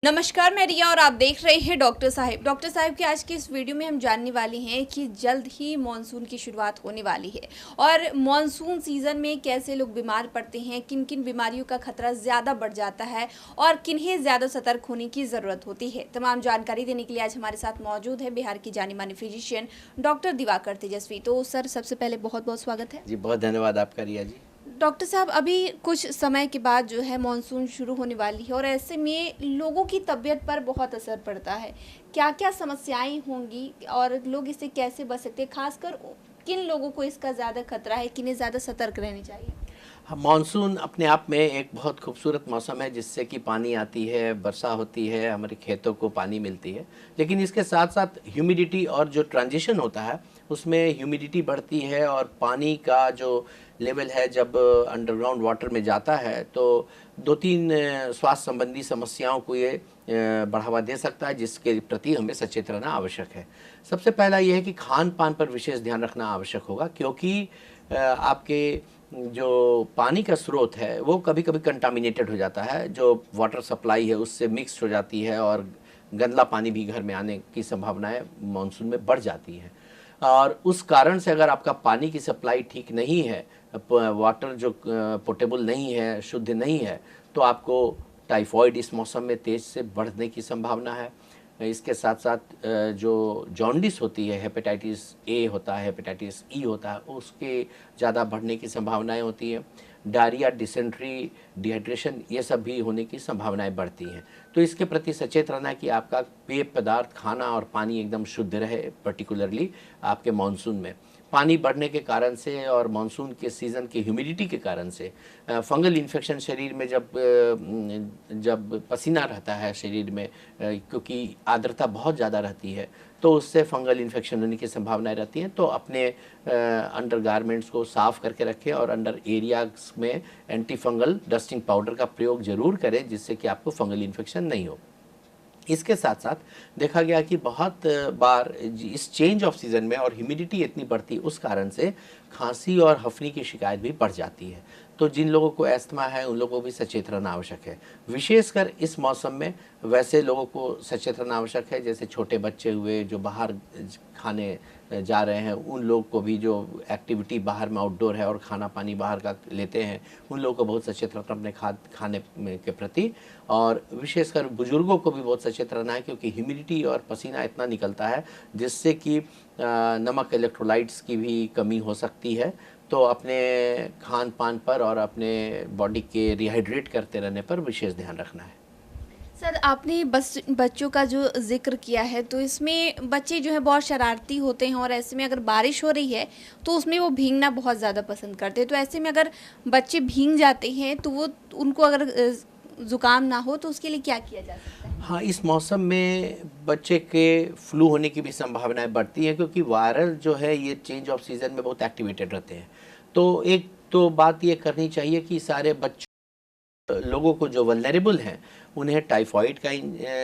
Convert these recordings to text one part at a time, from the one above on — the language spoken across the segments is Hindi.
नमस्कार, मैं रिया और आप देख रहे हैं डॉक्टर साहिब। डॉक्टर साहिब की आज की इस वीडियो में हम जानने वाले हैं कि जल्द ही मॉनसून की शुरुआत होने वाली है और मॉनसून सीज़न में कैसे लोग बीमार पड़ते हैं, किन किन बीमारियों का खतरा ज़्यादा बढ़ जाता है और किन्हें ज़्यादा सतर्क होने की ज़रूरत होती है। तमाम जानकारी देने के लिए आज हमारे साथ मौजूद है बिहार की जानी मानी फिजिशियन डॉक्टर दिवाकर तेजस्वी। तो सर, सबसे पहले बहुत बहुत स्वागत है जी। बहुत धन्यवाद आपका रिया जी। डॉक्टर साहब। अभी कुछ समय के बाद जो है मॉनसून शुरू होने वाली है और ऐसे में लोगों की तबीयत पर बहुत असर पड़ता है। क्या क्या समस्याएं होंगी और लोग इससे कैसे बच सकते हैं? खासकर किन लोगों को इसका ज़्यादा खतरा है, किन्हें ज़्यादा सतर्क रहनी चाहिए? हाँ, मानसून अपने आप में एक बहुत खूबसूरत मौसम है जिससे कि पानी आती है, वर्षा होती है, हमारे खेतों को पानी मिलती है। लेकिन इसके साथ साथ ह्यूमिडिटी और जो ट्रांजिशन होता है उसमें ह्यूमिडिटी बढ़ती है और पानी का जो लेवल है जब अंडरग्राउंड वाटर में जाता है तो दो तीन स्वास्थ्य संबंधी समस्याओं को ये बढ़ावा दे सकता है, जिसके प्रति हमें सचेत रहना आवश्यक है। सबसे पहला ये है कि खान पान पर विशेष ध्यान रखना आवश्यक होगा, क्योंकि आपके जो पानी का स्रोत है वो कभी कभी कंटामिनेटेड हो जाता है, जो वाटर सप्लाई है उससे मिक्स हो जाती है और गंदला पानी भी घर में आने की संभावनाएं मानसून में बढ़ जाती हैं। और उस कारण से अगर आपका पानी की सप्लाई ठीक नहीं है, वाटर जो पोर्टेबल नहीं है, शुद्ध नहीं है, तो आपको टाइफॉइड इस मौसम में तेज़ से बढ़ने की संभावना है। इसके साथ साथ जो जॉन्डिस होती है, हेपेटाइटिस ए होता है, हेपेटाइटिस ई होता है, उसके ज़्यादा बढ़ने की संभावनाएं होती हैं। डायरिया, डिसेंट्री, डिहाइड्रेशन, ये सब भी होने की संभावनाएं बढ़ती हैं। तो इसके प्रति सचेत रहना है कि आपका पेय पदार्थ, खाना और पानी एकदम शुद्ध रहे, पर्टिकुलरली आपके मानसून में। पानी बढ़ने के कारण से और मानसून के सीज़न की ह्यूमिडिटी के कारण से फंगल इन्फेक्शन शरीर में जब पसीना रहता है शरीर में, क्योंकि आर्द्रता बहुत ज़्यादा रहती है, तो उससे फंगल इन्फेक्शन होने की संभावनाएं रहती हैं। तो अपने अंडर गारमेंट्स को साफ़ करके रखें और अंडर एरियाज में एंटी फंगल डस्टिंग पाउडर का प्रयोग ज़रूर करें, जिससे कि आपको फंगल इन्फेक्शन नहीं हो। इसके साथ साथ देखा गया कि बहुत बार इस चेंज ऑफ सीज़न में और ह्यूमिडिटी इतनी बढ़ती है, उस कारण से खांसी और हफ्नी की शिकायत भी बढ़ जाती है। तो जिन लोगों को अस्थमा है उन लोगों को भी सचेत रहना आवश्यक है। विशेषकर इस मौसम में वैसे लोगों को सचेत रहना आवश्यक है, जैसे छोटे बच्चे हुए जो बाहर खाने जा रहे हैं, उन लोग को भी जो एक्टिविटी बाहर में आउटडोर है और खाना पानी बाहर का लेते हैं, उन लोगों को बहुत सचेत रहना अपने खाने के प्रति। और विशेषकर बुजुर्गों को भी बहुत सचेत रहना है, क्योंकि ह्यूमिडिटी और पसीना इतना निकलता है जिससे कि नमक, इलेक्ट्रोलाइट्स की भी कमी हो सकती है। तो अपने खान पान पर और अपने बॉडी के रिहाइड्रेट करते रहने पर विशेष ध्यान रखना है। सर, आपने बच्चों का जो ज़िक्र किया है, तो इसमें बच्चे जो हैं बहुत शरारती होते हैं और ऐसे में अगर बारिश हो रही है तो उसमें वो भीगना बहुत ज़्यादा पसंद करते हैं। तो ऐसे में अगर बच्चे भीग जाते हैं तो वो उनको अगर ज़ुकाम ना हो तो उसके लिए क्या किया जा सकता है? हाँ, इस मौसम में बच्चे के फ्लू होने की भी संभावनाएं बढ़ती हैं, क्योंकि वायरल जो है ये चेंज ऑफ सीज़न में बहुत एक्टिवेटेड रहते हैं। तो एक तो बात ये करनी चाहिए कि सारे बच्चों लोगों को जो वल्नरेबल हैं उन्हें टाइफाइड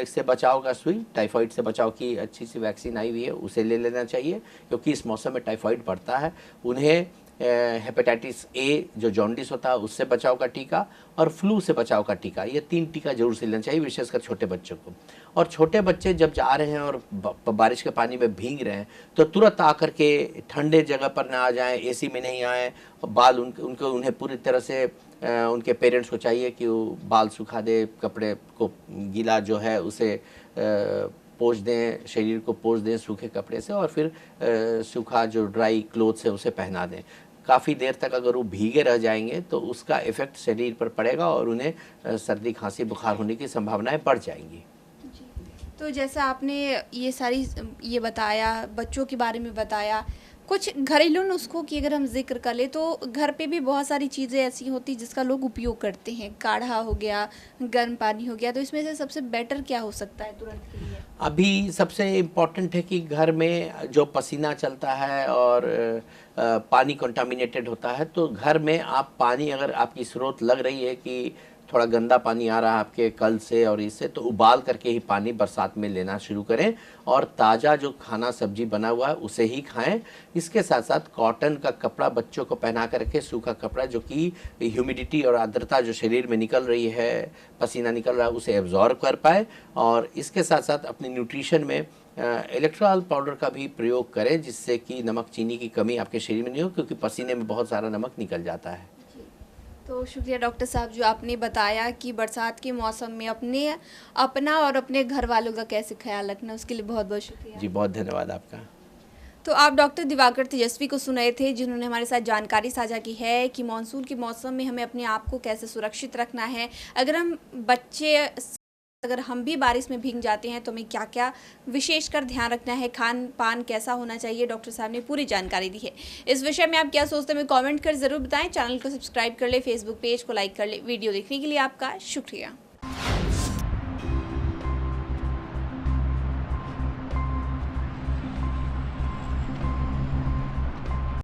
से बचाव का सुई, टाइफाइड से बचाव की अच्छी सी वैक्सीन आई हुई है, उसे ले लेना चाहिए, क्योंकि इस मौसम में टाइफाइड बढ़ता है। उन्हें हेपेटाइटिस ए जो जॉन्डिस होता है उससे बचाव का टीका और फ्लू से बचाव का टीका, ये 3 टीका जरूर से लेना चाहिए, विशेषकर छोटे बच्चों को। और छोटे बच्चे जब जा रहे हैं और बारिश के पानी में भीग रहे हैं तो तुरंत आकर के ठंडे जगह पर ना आ जाएं, एसी में नहीं आएँ। बाल उन्हें पूरी तरह से उनके पेरेंट्स को चाहिए कि वो बाल सुखा दे, कपड़े को गीला जो है उसे पोंछ दें, शरीर को पोंछ दें सूखे कपड़े से, और फिर सूखा जो ड्राई क्लोथ्स है उसे पहना दें। काफ़ी देर तक अगर वो भीगे रह जाएंगे तो उसका इफ़ेक्ट शरीर पर पड़ेगा और उन्हें सर्दी, खांसी, बुखार होने की संभावनाएं बढ़ जाएंगी। तो जैसा आपने ये बताया, बच्चों के बारे में बताया, कुछ घरेलू नुस्खों की अगर हम जिक्र कर ले तो घर पे भी बहुत सारी चीज़ें ऐसी होती जिसका लोग उपयोग करते हैं। काढ़ा हो गया, गर्म पानी हो गया, तो इसमें से सबसे बेटर क्या हो सकता है तुरंत के लिए? अभी सबसे इम्पॉर्टेंट है कि घर में जो पसीना चलता है और पानी कंटामिनेटेड होता है, तो घर में आप पानी, अगर आपकी स्रोत लग रही है कि थोड़ा गंदा पानी आ रहा है आपके कल से और इससे, तो उबाल करके ही पानी बरसात में लेना शुरू करें और ताज़ा जो खाना सब्जी बना हुआ है उसे ही खाएं। इसके साथ साथ कॉटन का कपड़ा बच्चों को पहना कर रखें, सूखा कपड़ा, जो कि ह्यूमिडिटी और आर्द्रता जो शरीर में निकल रही है, पसीना निकल रहा है, उसे एब्जॉर्ब कर पाए। और इसके साथ साथ अपने न्यूट्रिशन में इलेक्ट्रॉल पाउडर का भी प्रयोग करें, जिससे कि नमक चीनी की कमी आपके शरीर में नहीं हो, क्योंकि पसीने में बहुत सारा नमक निकल जाता है। तो शुक्रिया डॉक्टर साहब जो आपने बताया कि बरसात के मौसम में अपना और अपने घर वालों का कैसे ख्याल रखना, उसके लिए बहुत बहुत शुक्रिया जी, बहुत धन्यवाद आपका। तो आप डॉक्टर दिवाकर तेजस्वी को सुन रहे थे, जिन्होंने हमारे साथ जानकारी साझा की है कि मानसून के मौसम में हमें अपने आप को कैसे सुरक्षित रखना है। अगर हम भी बारिश में भीग जाते हैं तो हमें क्या क्या विशेषकर ध्यान रखना है, खान पान कैसा होना चाहिए, डॉक्टर साहब ने पूरी जानकारी दी है। इस विषय में आप क्या सोचते हैं, हमें कमेंट कर ज़रूर बताएं। चैनल को सब्सक्राइब कर ले, फेसबुक पेज को लाइक कर ले। वीडियो देखने के लिए आपका शुक्रिया।